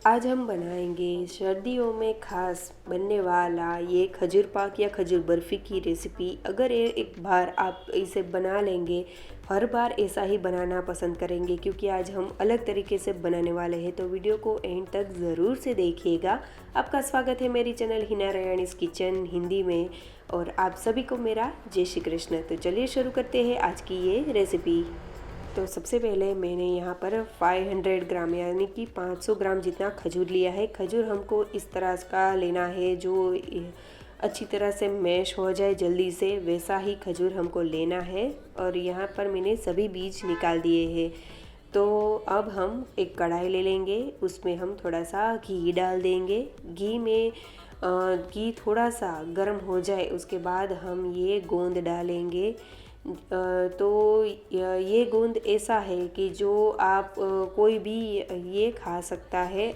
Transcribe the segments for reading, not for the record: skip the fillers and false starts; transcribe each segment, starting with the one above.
आज हम बनाएंगे सर्दियों में खास बनने वाला ये खजूर पाक या खजूर बर्फ़ी की रेसिपी। अगर ये एक बार आप इसे बना लेंगे, हर बार ऐसा ही बनाना पसंद करेंगे क्योंकि आज हम अलग तरीके से बनाने वाले हैं। तो वीडियो को एंड तक ज़रूर से देखिएगा। आपका स्वागत है मेरी चैनल हिना रयानीज़ किचन हिंदी में और आप सभी को मेरा जय श्री कृष्ण। तो चलिए शुरू करते हैं आज की ये रेसिपी। तो सबसे पहले मैंने यहाँ पर 500 ग्राम यानी कि 500 ग्राम जितना खजूर लिया है। खजूर हमको इस तरह का लेना है जो अच्छी तरह से मैश हो जाए जल्दी से, वैसा ही खजूर हमको लेना है। और यहाँ पर मैंने सभी बीज निकाल दिए हैं। तो अब हम एक कढ़ाई ले लेंगे, उसमें हम थोड़ा सा घी डाल देंगे। घी में घी थोड़ा सा गर्म हो जाए उसके बाद हम ये गोंद डालेंगे। तो ये गोंद ऐसा है कि जो आप कोई भी ये खा सकता है।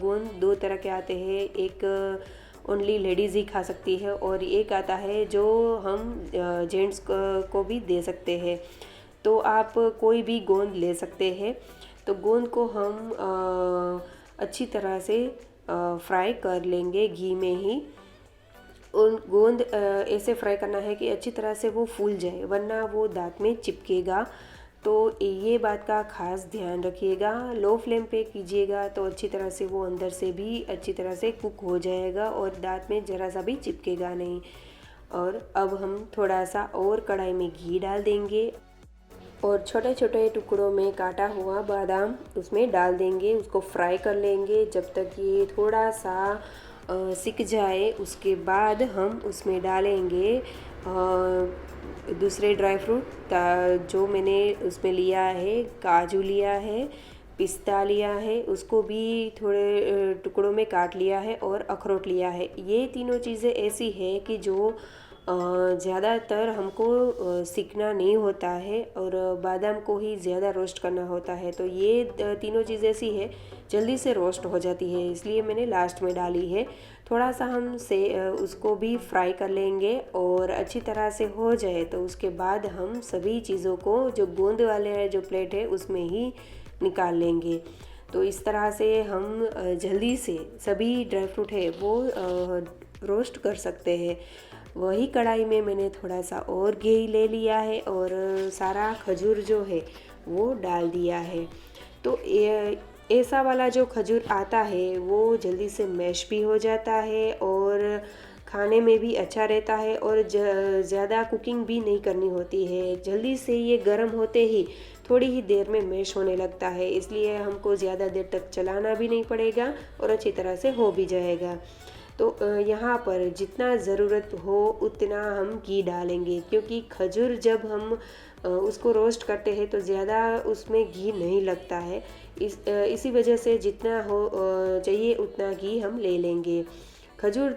गोंद दो तरह के आते हैं, एक ओनली लेडीज़ ही खा सकती है और एक आता है जो हम जेंट्स को भी दे सकते हैं। तो आप कोई भी गोंद ले सकते हैं। तो गोंद को हम अच्छी तरह से फ्राई कर लेंगे घी में ही। उन गोंद ऐसे फ्राई करना है कि अच्छी तरह से वो फूल जाए, वरना वो दांत में चिपकेगा। तो ये बात का खास ध्यान रखिएगा। लो फ्लेम पे कीजिएगा तो अच्छी तरह से वो अंदर से भी अच्छी तरह से कुक हो जाएगा और दांत में ज़रा सा भी चिपकेगा नहीं। और अब हम थोड़ा सा और कढ़ाई में घी डाल देंगे और छोटे छोटे टुकड़ों में काटा हुआ बादाम उसमें डाल देंगे। उसको फ्राई कर लेंगे जब तक ये थोड़ा सा सिक जाए। उसके बाद हम उसमें डालेंगे दूसरे ड्राई फ्रूट जो मैंने उसमें लिया है। काजू लिया है, पिस्ता लिया है, उसको भी थोड़े टुकड़ों में काट लिया है, और अखरोट लिया है। ये तीनों चीज़ें ऐसी है कि जो ज़्यादातर हमको सीखना नहीं होता है और बादाम को ही ज़्यादा रोस्ट करना होता है। तो ये तीनों चीज़ें ऐसी है जल्दी से रोस्ट हो जाती है, इसलिए मैंने लास्ट में डाली है। थोड़ा सा हम से उसको भी फ्राई कर लेंगे और अच्छी तरह से हो जाए तो उसके बाद हम सभी चीज़ों को जो गोंद वाले जो प्लेट है उसमें ही निकाल लेंगे। तो इस तरह से हम जल्दी से सभी ड्राई फ्रूट है वो रोस्ट कर सकते हैं। वही कढ़ाई में मैंने थोड़ा सा और घी ले लिया है और सारा खजूर जो है वो डाल दिया है। तो ऐसा वाला जो खजूर आता है वो जल्दी से मैश भी हो जाता है और खाने में भी अच्छा रहता है और ज़्यादा कुकिंग भी नहीं करनी होती है। जल्दी से ये गर्म होते ही थोड़ी ही देर में मैश होने लगता है, इसलिए हमको ज़्यादा देर तक चलाना भी नहीं पड़ेगा और अच्छी तरह से हो भी जाएगा। तो यहाँ पर जितना ज़रूरत हो उतना हम घी डालेंगे, क्योंकि खजूर जब हम उसको रोस्ट करते हैं तो ज़्यादा उसमें घी नहीं लगता है। इसी वजह से जितना हो चाहिए उतना घी हम ले लेंगे। खजूर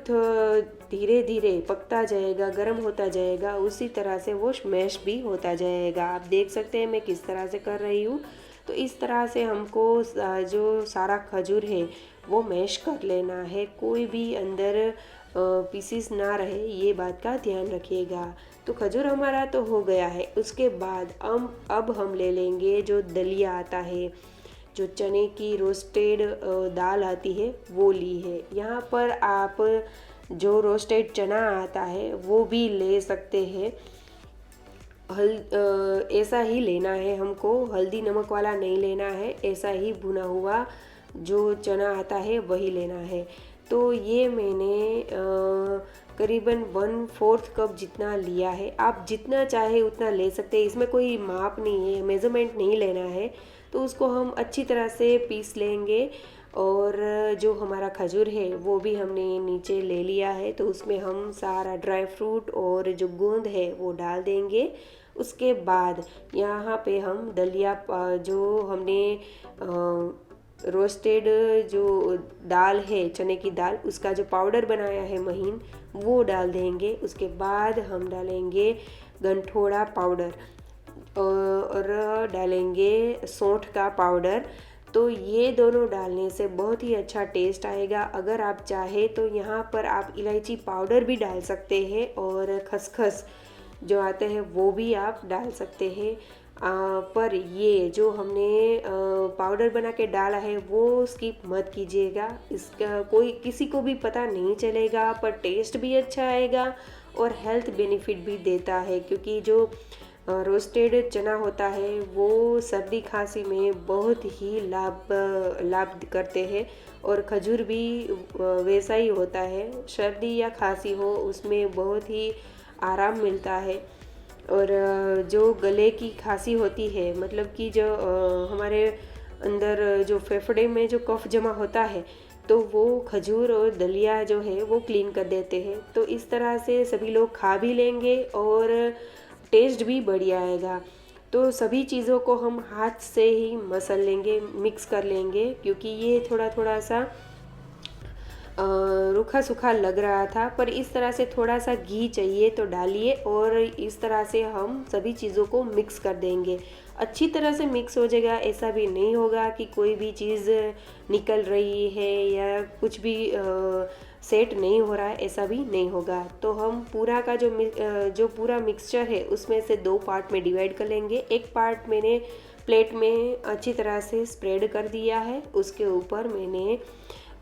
धीरे धीरे पकता जाएगा, गर्म होता जाएगा, उसी तरह से वो मैश भी होता जाएगा। आप देख सकते हैं मैं किस तरह से कर रही हूँ। तो इस तरह से हमको जो सारा खजूर है वो मैश कर लेना है, कोई भी अंदर पीसीस ना रहे, ये बात का ध्यान रखिएगा। तो खजूर हमारा तो हो गया है। उसके बाद अब हम ले लेंगे जो दलिया आता है, जो चने की रोस्टेड दाल आती है वो ली है। यहाँ पर आप जो रोस्टेड चना आता है वो भी ले सकते हैं। ऐसा ही लेना है हमको, हल्दी नमक वाला नहीं लेना है, ऐसा ही भुना हुआ जो चना आता है वही लेना है। तो ये मैंने करीबन 1/4 कप जितना लिया है। आप जितना चाहे उतना ले सकते हैं, इसमें कोई माप नहीं है, मेज़रमेंट नहीं लेना है। तो उसको हम अच्छी तरह से पीस लेंगे और जो हमारा खजूर है वो भी हमने नीचे ले लिया है। तो उसमें हम सारा ड्राई फ्रूट और जो गोंद है वो डाल देंगे। उसके बाद यहाँ पे हम दलिया जो हमने रोस्टेड जो दाल है चने की दाल, उसका जो पाउडर बनाया है महीन, वो डाल देंगे। उसके बाद हम डालेंगे गंठोड़ा पाउडर और डालेंगे सौंठ का पाउडर। तो ये दोनों डालने से बहुत ही अच्छा टेस्ट आएगा। अगर आप चाहे तो यहाँ पर आप इलायची पाउडर भी डाल सकते हैं और खसखस जो आते हैं वो भी आप डाल सकते हैं। पर ये जो हमने पाउडर बना के डाला है वो स्किप मत कीजिएगा। इसका कोई किसी को भी पता नहीं चलेगा, पर टेस्ट भी अच्छा आएगा और हेल्थ बेनिफिट भी देता है, क्योंकि जो रोस्टेड चना होता है वो सर्दी खांसी में बहुत ही लाभ करते हैं। और खजूर भी वैसा ही होता है, सर्दी या खांसी हो उसमें बहुत ही आराम मिलता है। और जो गले की खांसी होती है, मतलब कि जो हमारे अंदर जो फेफड़े में जो कफ जमा होता है, तो वो खजूर और दलिया जो है वो क्लीन कर देते हैं। तो इस तरह से सभी लोग खा भी लेंगे और टेस्ट भी बढ़िया आएगा। तो सभी चीज़ों को हम हाथ से ही मसल लेंगे, मिक्स कर लेंगे, क्योंकि ये थोड़ा थोड़ा सा रूखा सूखा लग रहा था, पर इस तरह से थोड़ा सा घी चाहिए तो डालिए और इस तरह से हम सभी चीज़ों को मिक्स कर देंगे। अच्छी तरह से मिक्स हो जाएगा, ऐसा भी नहीं होगा कि कोई भी चीज़ निकल रही है या कुछ भी सेट नहीं हो रहा है, ऐसा भी नहीं होगा। तो हम पूरा का जो पूरा मिक्सचर है उसमें से 2 पार्ट में डिवाइड कर लेंगे। एक पार्ट मैंने प्लेट में अच्छी तरह से स्प्रेड कर दिया है, उसके ऊपर मैंने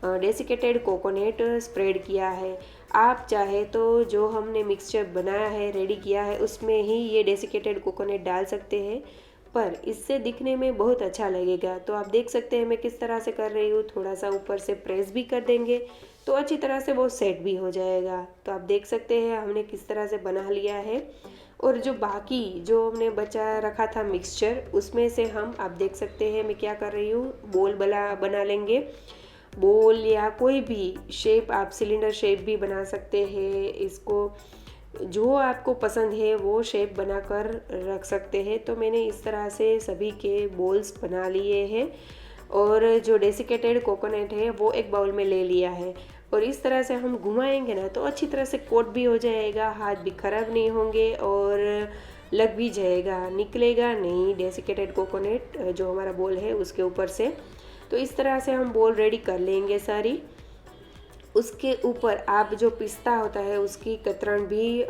डेसिकेटेड कोकोनट स्प्रेड किया है। आप चाहे तो जो हमने मिक्सचर बनाया है, रेडी किया है, उसमें ही ये डेसिकेटेड कोकोनट डाल सकते हैं, पर इससे दिखने में बहुत अच्छा लगेगा। तो आप देख सकते हैं मैं किस तरह से कर रही हूँ, थोड़ा सा ऊपर से प्रेस भी कर देंगे तो अच्छी तरह से वो सेट भी हो जाएगा। तो आप देख सकते हैं हमने किस तरह से बना लिया है। और जो बाकी जो हमने रखा था मिक्सचर, उसमें से हम आप देख सकते हैं मैं क्या कर रही हूँ, बोल बना लेंगे। बोल या कोई भी शेप, आप सिलेंडर शेप भी बना सकते हैं, इसको जो आपको पसंद है वो शेप बनाकर रख सकते हैं। तो मैंने इस तरह से सभी के बोल्स बना लिए हैं और जो डेसिकेटेड कोकोनट है वो एक बाउल में ले लिया है। और इस तरह से हम घुमाएंगे ना तो अच्छी तरह से कोट भी हो जाएगा, हाथ भी खराब नहीं होंगे और लग भी जाएगा, निकलेगा नहीं डेसिकेटेड कोकोनट जो हमारा बोल है उसके ऊपर से। तो इस तरह से हम बोल रेडी कर लेंगे सारी। उसके ऊपर आप जो पिस्ता होता है उसकी कतरन भी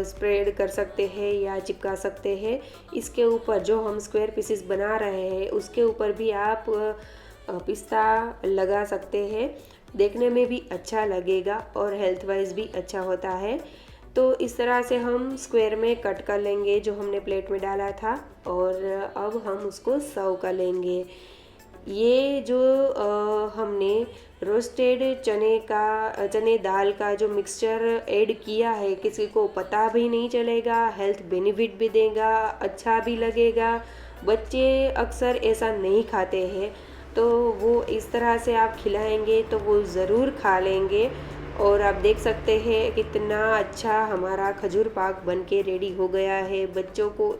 स्प्रेड कर सकते हैं या चिपका सकते हैं। इसके ऊपर जो हम स्क्वायर पीसेस बना रहे हैं उसके ऊपर भी आप पिस्ता लगा सकते हैं, देखने में भी अच्छा लगेगा और हेल्थ वाइज भी अच्छा होता है। तो इस तरह से हम स्क्वायर में कट कर लेंगे जो हमने प्लेट में डाला था और अब हम उसको सर्व कर लेंगे। ये जो हमने रोस्टेड चने दाल का जो मिक्सचर ऐड किया है, किसी को पता भी नहीं चलेगा, हेल्थ बेनिफिट भी देगा, अच्छा भी लगेगा। बच्चे अक्सर ऐसा नहीं खाते हैं, तो वो इस तरह से आप खिलाएंगे तो वो ज़रूर खा लेंगे। और आप देख सकते हैं कितना अच्छा हमारा खजूर पाक बन के रेडी हो गया है। बच्चों को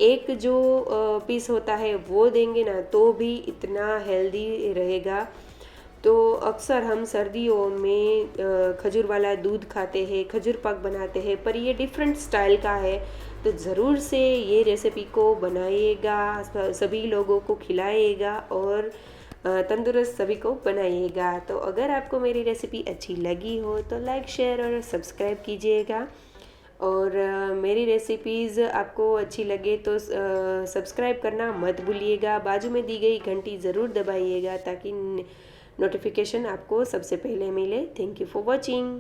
एक जो पीस होता है वो देंगे ना तो भी इतना हेल्दी रहेगा। तो अक्सर हम सर्दियों में खजूर वाला दूध खाते हैं, खजूर पाक बनाते हैं, पर ये डिफरेंट स्टाइल का है। तो ज़रूर से ये रेसिपी को बनाइएगा, सभी लोगों को खिलाइएगा और तंदुरुस्त सभी को बनाइएगा। तो अगर आपको मेरी रेसिपी अच्छी लगी हो तो लाइक, शेयर और सब्सक्राइब कीजिएगा। और मेरी रेसिपीज़ आपको अच्छी लगे तो सब्सक्राइब करना मत भूलिएगा। बाजू में दी गई घंटी ज़रूर दबाइएगा ताकि नोटिफिकेशन आपको सबसे पहले मिले। Thank you for watching.